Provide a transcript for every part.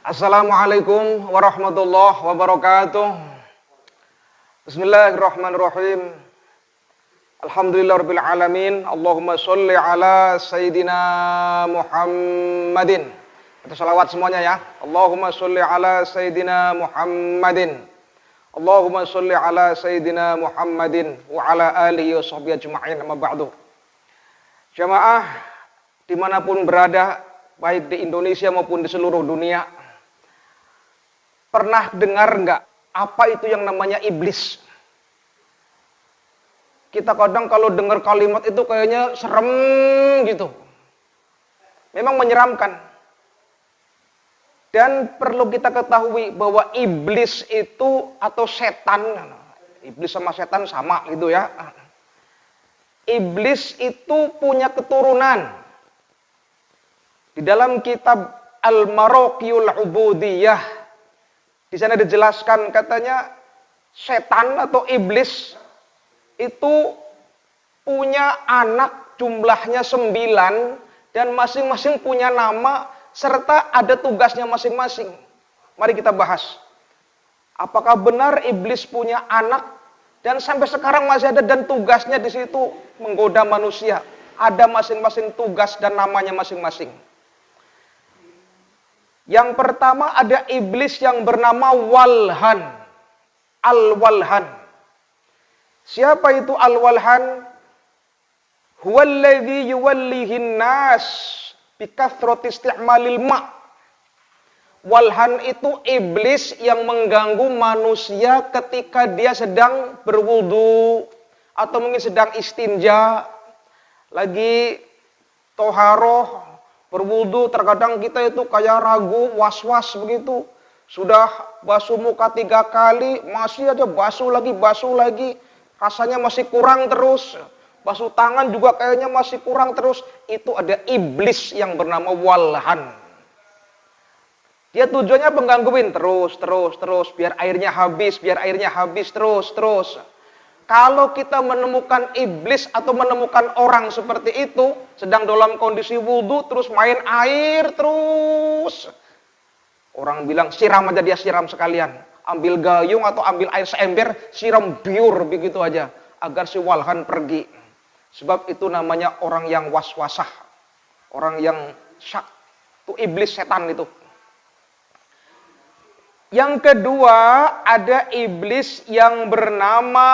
Assalamualaikum warahmatullahi wabarakatuh. Bismillahirrahmanirrahim. Alhamdulillahirabbil alamin. Allahumma sholli ala sayidina Muhammadin. Kita salawat semuanya ya. Allahumma sholli ala sayidina Muhammadin. Allahumma sholli ala sayidina Muhammadin wa ala alihi wa sahbihi ajma'in. Amma ba'du. Jamaah dimanapun berada, baik di Indonesia maupun di seluruh dunia, pernah dengar nggak apa itu yang namanya iblis? Kita kadang kalau dengar kalimat itu kayaknya serem gitu. Memang menyeramkan. Dan perlu kita ketahui bahwa iblis itu atau setan, iblis sama setan sama gitu ya. Iblis itu punya keturunan. Di dalam kitab Al-Maraqiyul Ubudiyah, di sana dijelaskan katanya setan atau iblis itu punya anak jumlahnya 9 dan masing-masing punya nama serta ada tugasnya masing-masing. Mari kita bahas. Apakah benar iblis punya anak dan sampai sekarang masih ada dan tugasnya di situ menggoda manusia. Ada masing-masing tugas dan namanya masing-masing. Yang pertama ada iblis yang bernama Walhan. Al-Walhan. Siapa itu Al-Walhan? Huwallazi yuwallihin nas bikathrati isti'malil ma'. Walhan itu iblis yang mengganggu manusia ketika dia sedang berwudu atau mungkin sedang istinja, lagi toharoh, berwudu. Terkadang kita itu kayak ragu, was-was begitu. Sudah basuh muka 3 kali, masih aja basuh lagi. Rasanya masih kurang terus. Basuh tangan juga kayaknya masih kurang terus. Itu ada iblis yang bernama Walhan. Dia tujuannya menggangguin terus. Biar airnya habis terus. Kalau kita menemukan iblis atau menemukan orang seperti itu, sedang dalam kondisi wudhu, terus main air terus. Orang bilang siram aja, dia siram sekalian. Ambil gayung atau ambil air seember, siram biur begitu aja. Agar si Walhan pergi. Sebab itu namanya orang yang was-wasah. Orang yang syak. Itu iblis setan itu. Yang kedua, ada iblis yang bernama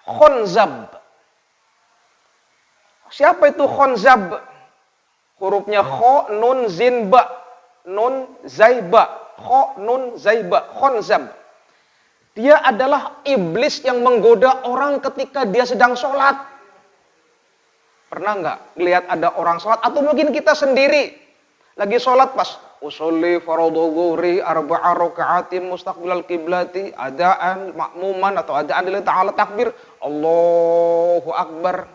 Khonzab. Siapa itu Khonzab? Hurufnya kho, nun, zin, ba. Nun, zai, ba. Kho, nun, zai, ba. Khonzab. Dia adalah iblis yang menggoda orang ketika dia sedang sholat. Pernah nggak lihat ada orang sholat? Atau mungkin kita sendiri lagi sholat pas usolli fardhu dhuhri arba'a raka'atin mustaqbilal qiblati adaan makmuman atau adaan lillahi ta'ala takbir Allahu akbar.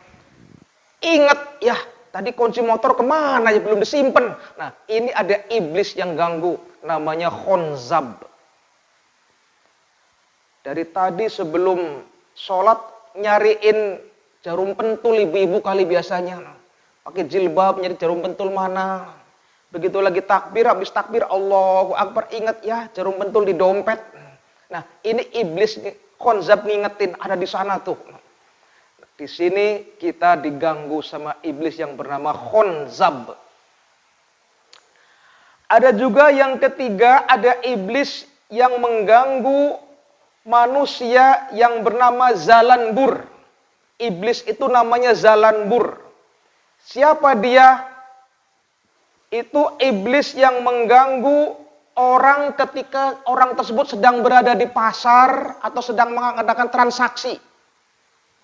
Ingat ya, tadi kunci motor kemana ya, belum disimpan. Nah, ini ada iblis yang ganggu, namanya Khonzab. Dari tadi sebelum sholat nyariin jarum pentul, ibu-ibu kali biasanya. Pakai jilbab nyari jarum pentul mana. Begitu lagi takbir, habis takbir Allahu Akbar, ingat ya jarum pentul di dompet. Nah, ini iblis Khonzab ngingetin, ada di sana tuh. Di sini kita diganggu sama iblis yang bernama Khonzab. Ada juga yang ketiga, ada iblis yang mengganggu manusia yang bernama Zalanbur. Iblis itu namanya Zalanbur. Siapa dia? Itu iblis yang mengganggu orang ketika orang tersebut sedang berada di pasar atau sedang mengadakan transaksi.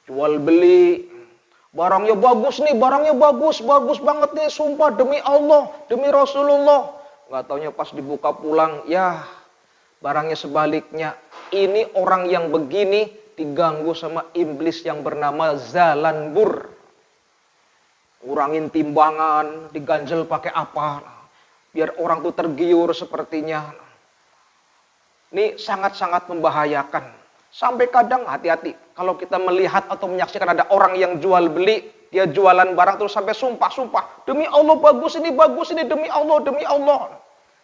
Jual beli, barangnya bagus nih, bagus banget nih, sumpah demi Allah, demi Rasulullah. Nggak taunya pas dibuka pulang, ya barangnya sebaliknya. Ini orang yang begini diganggu sama iblis yang bernama Zalanbur. Kurangin timbangan, diganjel pakai apa, biar orang tuh tergiur sepertinya. Ini sangat-sangat membahayakan. Sampai kadang hati-hati kalau kita melihat atau menyaksikan ada orang yang jual beli, dia jualan barang terus sampai sumpah, demi Allah bagus ini demi Allah.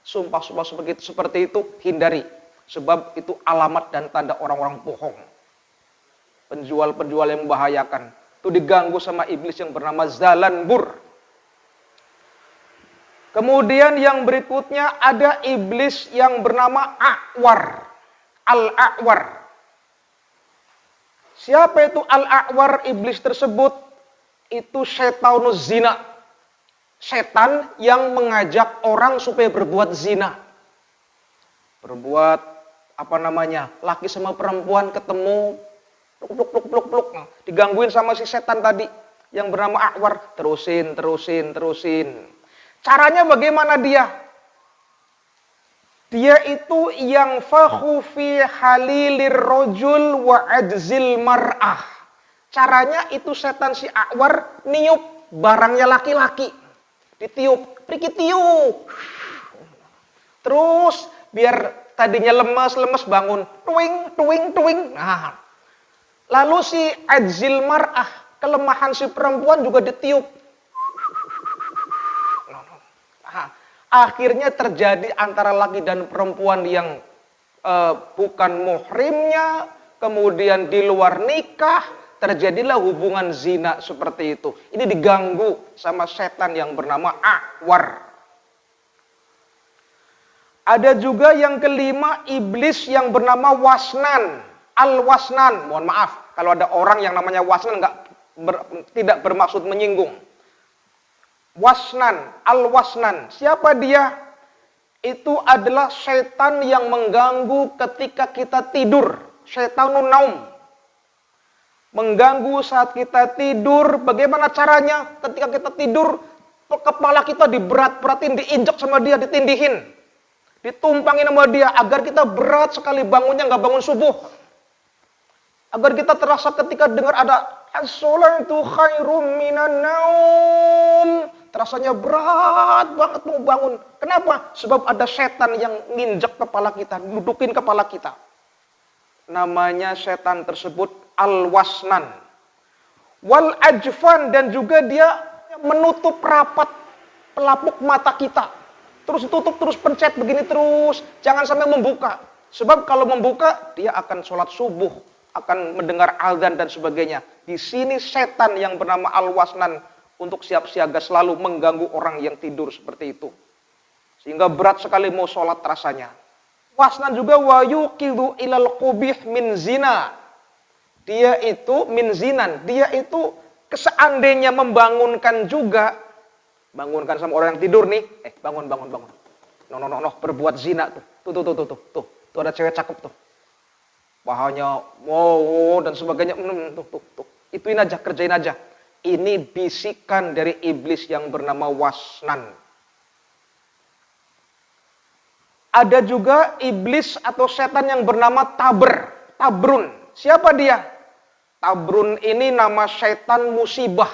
Sumpah-sumpah seperti itu hindari. Sebab itu alamat dan tanda orang-orang bohong. Penjual-penjual yang membahayakan. Itu diganggu sama iblis yang bernama Zalanbur. Kemudian yang berikutnya ada iblis yang bernama A'war. Al-A'war. Siapa itu Al-A'war? Iblis tersebut itu syaitanuz zina. Setan yang mengajak orang supaya berbuat zina. Berbuat laki sama perempuan ketemu pluk. Digangguin sama si setan tadi yang bernama A'war. Terusin. Caranya bagaimana dia? Dia itu yang fakhu fi halilir rojul wa ajzil mar'ah. Caranya itu setan si A'war niup barangnya laki-laki. Ditiup, pergi tiup. Terus biar tadinya lemes bangun. Tuing. Nah. Lalu si ajzil mar'ah, kelemahan si perempuan juga ditiup. Nah, akhirnya terjadi antara laki dan perempuan yang bukan muhrimnya, kemudian di luar nikah, terjadilah hubungan zina seperti itu. Ini diganggu sama setan yang bernama A'war. Ada juga yang kelima, iblis yang bernama Wasnan. Al-Wasnan. Mohon maaf, kalau ada orang yang namanya Wasnan tidak bermaksud menyinggung. Wasnan, Al-Wasnan. Siapa dia? Itu adalah setan yang mengganggu ketika kita tidur. Syaitanun naum. Mengganggu saat kita tidur. Bagaimana caranya? Ketika kita tidur, kepala kita diberat-beratin, diinjak sama dia, ditindihin. Ditumpangin sama dia, agar kita berat sekali bangunnya, nggak bangun subuh. Agar kita terasa ketika dengar ada as-sholatu khairum minan naum. Terasanya berat banget mau bangun. Kenapa? Sebab ada setan yang nginjak kepala kita, dudukin kepala kita. Namanya setan tersebut Al-Wasnan. Wal ajfan, dan juga dia menutup rapat pelapuk mata kita. Terus ditutup, terus pencet begini terus. Jangan sampai membuka. Sebab kalau membuka, dia akan sholat subuh, akan mendengar azan dan sebagainya. Di sini setan yang bernama Al-Wasnan untuk siap siaga selalu mengganggu orang yang tidur seperti itu. Sehingga berat sekali mau sholat rasanya. Wasnan juga wa yuqidu ilal qubih min zina. Dia itu min zinan. Dia itu seandainya membangunkan juga. Bangunkan sama orang yang tidur nih. Bangun. No, berbuat zina tuh. Tuh. Tuh ada cewek cakep tuh. Pahanya wow dan sebagainya. Tuh. Ituin aja, kerjain aja. Ini bisikan dari iblis yang bernama Wasnan. Ada juga iblis atau setan yang bernama Tabrun. Siapa dia? Tabrun ini nama setan musibah.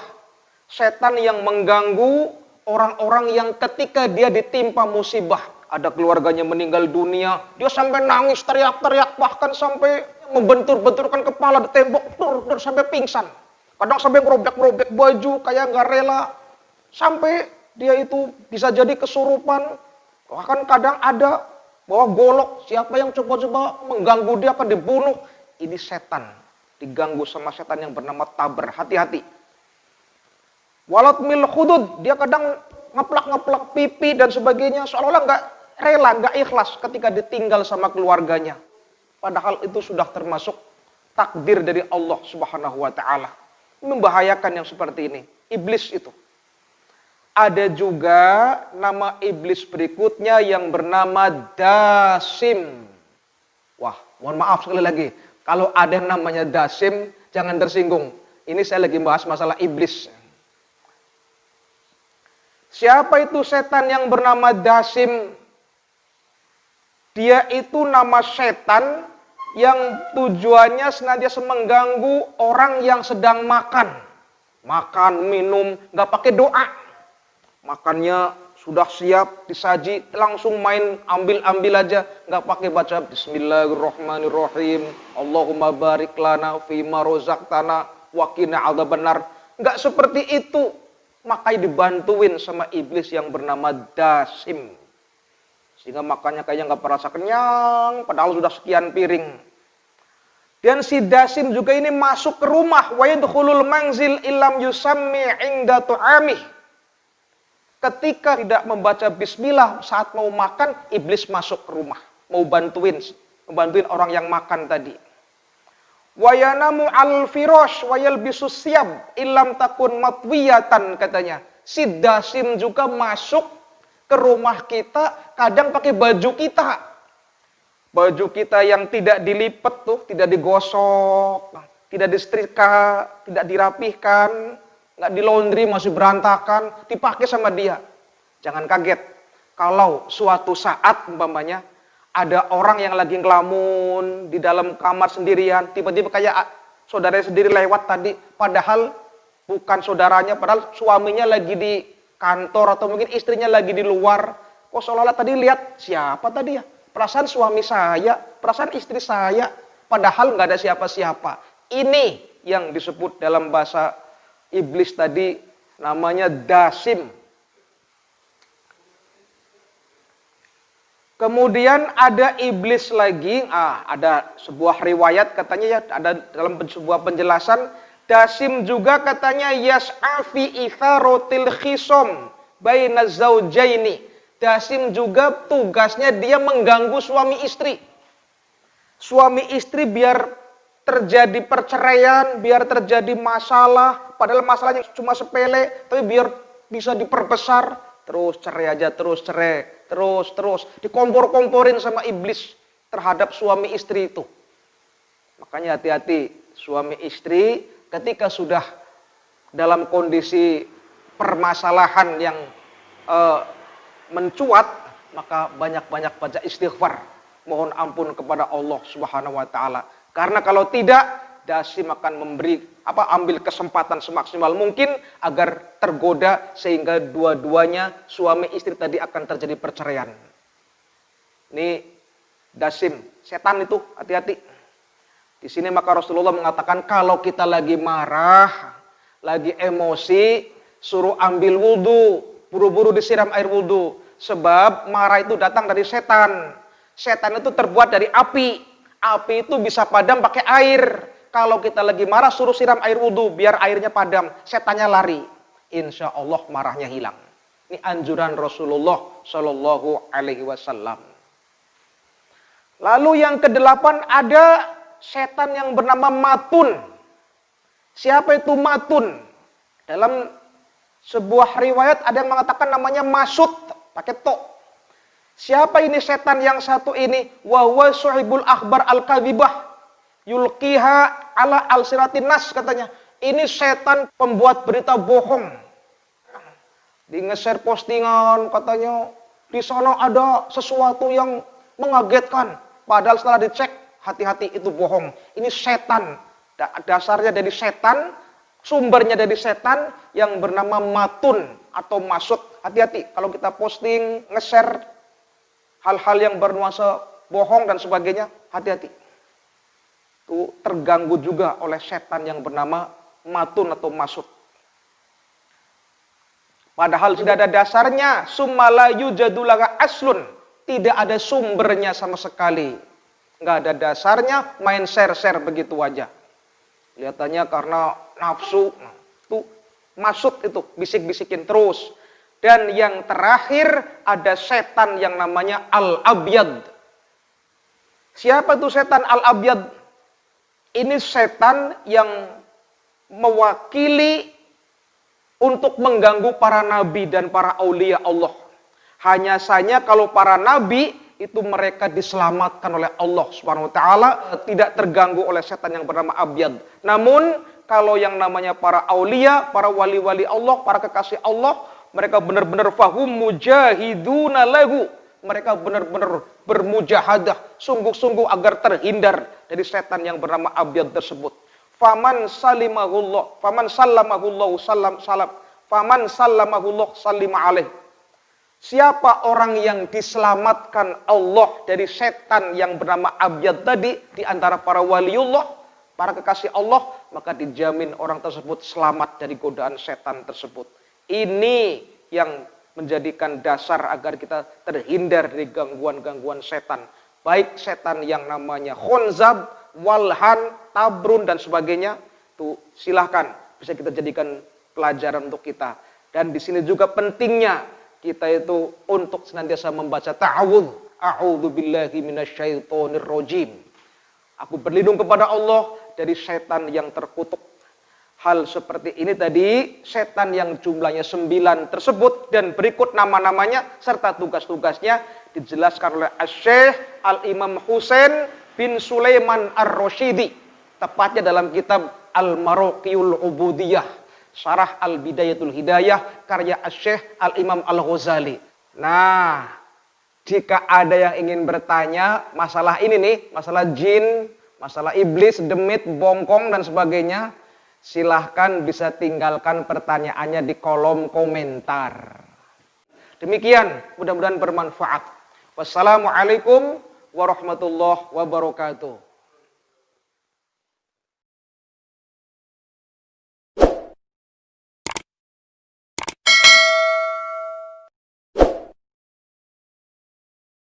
Setan yang mengganggu orang-orang yang ketika dia ditimpa musibah. Ada keluarganya meninggal dunia. Dia sampai nangis, teriak-teriak. Bahkan sampai membentur-benturkan kepala di tembok. Sampai pingsan. Kadang sampai ngerobek-robek baju kayak nggak rela. Sampai dia itu bisa jadi kesurupan. Bahkan kadang ada bawa golok. Siapa yang coba-coba mengganggu dia akan dibunuh. Ini setan. Diganggu sama setan yang bernama Tabr. Hati-hati. Walat mil khudud. Dia kadang ngeplak-ngeplak pipi dan sebagainya. Seolah-olah nggak rela, nggak ikhlas ketika ditinggal sama keluarganya. Padahal itu sudah termasuk takdir dari Allah Subhanahu wa Ta'ala. Membahayakan yang seperti ini. Iblis itu. Ada juga nama iblis berikutnya yang bernama Dasim. Wah, mohon maaf sekali lagi. Kalau ada yang namanya Dasim, jangan tersinggung. Ini saya lagi bahas masalah iblis. Siapa itu setan yang bernama Dasim? Dia itu nama setan yang tujuannya senantiasa mengganggu orang yang sedang makan. Makan, minum, nggak pakai doa. Makannya sudah siap, disaji, langsung main ambil aja. Nggak pakai baca Bismillahirrahmanirrahim. Allahumma barik lana fima rozaqtana wa qina adzabannar. Nggak seperti itu. Makanya dibantuin sama iblis yang bernama Dasim. Sehingga makannya kayaknya nggak merasa kenyang, padahal sudah sekian piring. Dan si Dasim juga ini masuk ke rumah. Wa yadkhulul manzil illam yusammi inda tu'amih. Ketika tidak membaca bismillah saat mau makan, iblis masuk ke rumah. Mau bantuin orang yang makan tadi. Wa yanamu al-firash wa yalbisu siyab illam takun matwiyatan katanya. Si Dasim juga masuk ke rumah kita, kadang pakai baju kita. Baju kita yang tidak dilipat tuh, tidak digosok, tidak disetrika, tidak dirapihkan, nggak di laundry, masih berantakan, dipakai sama dia. Jangan kaget kalau suatu saat umpamanya ada orang yang lagi ngelamun di dalam kamar sendirian, tiba-tiba kayak saudaranya sendiri lewat tadi, padahal bukan saudaranya, padahal suaminya lagi di kantor atau mungkin istrinya lagi di luar. Kok seolah-olah tadi lihat siapa tadi ya? Perasaan suami saya, perasaan istri saya, padahal nggak ada siapa-siapa. Ini yang disebut dalam bahasa iblis tadi namanya Dasim. Kemudian ada iblis lagi, ada sebuah riwayat katanya ya, ada dalam sebuah penjelasan, Dasim juga katanya yas'afi itharotil khisom baina zaujaini. Dasim juga tugasnya dia mengganggu suami istri. Suami istri biar terjadi perceraian, biar terjadi masalah, padahal masalahnya cuma sepele, tapi biar bisa diperbesar, terus cerai aja, terus cerai, terus dikompor-komporin sama iblis terhadap suami istri itu. Makanya hati-hati suami istri ketika sudah dalam kondisi permasalahan yang mencuat, maka banyak-banyak baca istighfar, mohon ampun kepada Allah Subhanahu wa taala. Karena kalau tidak, Dasim akan ambil kesempatan semaksimal mungkin agar tergoda sehingga dua-duanya suami istri tadi akan terjadi perceraian. Ini Dasim, setan itu, hati-hati. Di sini maka Rasulullah mengatakan kalau kita lagi marah, lagi emosi, suruh ambil wudhu, buru-buru disiram air wudhu. Sebab marah itu datang dari setan. Setan itu terbuat dari api. Api itu bisa padam pakai air. Kalau kita lagi marah suruh siram air wudhu biar airnya padam. Setannya lari. Insya Allah marahnya hilang. Ini anjuran Rasulullah Shallallahu Alaihi Wasallam. Lalu yang kedelapan ada setan yang bernama Matun. Siapa itu Matun? Dalam sebuah riwayat ada yang mengatakan namanya Masud. Pakai to. Siapa ini setan yang satu ini? Wa huwa suhibul akhbar al-kadhibah yulqiha ala al-siratin nas katanya. Ini setan pembuat berita bohong. Di nge-share postingan katanya di sana ada sesuatu yang mengagetkan. Padahal setelah dicek, hati-hati itu bohong. Ini setan. Dasarnya dari setan, sumbernya dari setan yang bernama Matun atau Masud. Hati-hati kalau kita posting, nge-share hal-hal yang bernuansa bohong dan sebagainya, hati-hati. Itu terganggu juga oleh setan yang bernama Matun atau Masud. Padahal tidak ada dasarnya, summa yujadulaga aslun, tidak ada sumbernya sama sekali. Nggak ada dasarnya, main share-share begitu aja. Kelihatannya karena nafsu, tuh Masud itu bisik-bisikin terus. Dan yang terakhir ada setan yang namanya Al-Abyad. Siapa tuh setan Al-Abyad? Ini setan yang mewakili untuk mengganggu para nabi dan para aulia Allah. Hanya saja kalau para nabi itu mereka diselamatkan oleh Allah Subhanahu wa taala, tidak terganggu oleh setan yang bernama Abyad. Namun kalau yang namanya para aulia, para wali-wali Allah, para kekasih Allah, mereka benar-benar fahum mujahiduna lahu. Mereka benar-benar bermujahadah, sungguh-sungguh agar terhindar dari setan yang bernama Abyad tersebut. Faman salimahullah, faman sallamahullahu faman sallamahullah sallima alaih. Siapa orang yang diselamatkan Allah dari setan yang bernama Abyad tadi di antara para waliullah, para kekasih Allah, maka dijamin orang tersebut selamat dari godaan setan tersebut. Ini yang menjadikan dasar agar kita terhindar dari gangguan-gangguan setan. Baik setan yang namanya khonzab, walhan, tabrun dan sebagainya. Tuh silahkan bisa kita jadikan pelajaran untuk kita. Dan di sini juga pentingnya kita itu untuk senantiasa membaca ta'awudz. A'udzu billahi minasyaitonir rajim. Aku berlindung kepada Allah dari setan yang terkutuk. Hal seperti ini tadi, setan yang jumlahnya 9 tersebut dan berikut nama-namanya serta tugas-tugasnya dijelaskan oleh Asy-Syaikh Al-Imam Husain bin Sulaiman Ar-Rasyidi. Tepatnya dalam kitab Al-Maraqiyul Ubudiyah, Syarah Al-Bidayatul Hidayah, karya Asy-Syaikh Al-Imam Al-Ghazali. Nah, jika ada yang ingin bertanya masalah ini nih, masalah jin, masalah iblis, demit, bongkong dan sebagainya, silahkan bisa tinggalkan pertanyaannya di kolom komentar. Demikian, mudah-mudahan bermanfaat. Wassalamualaikum warahmatullahi wabarakatuh.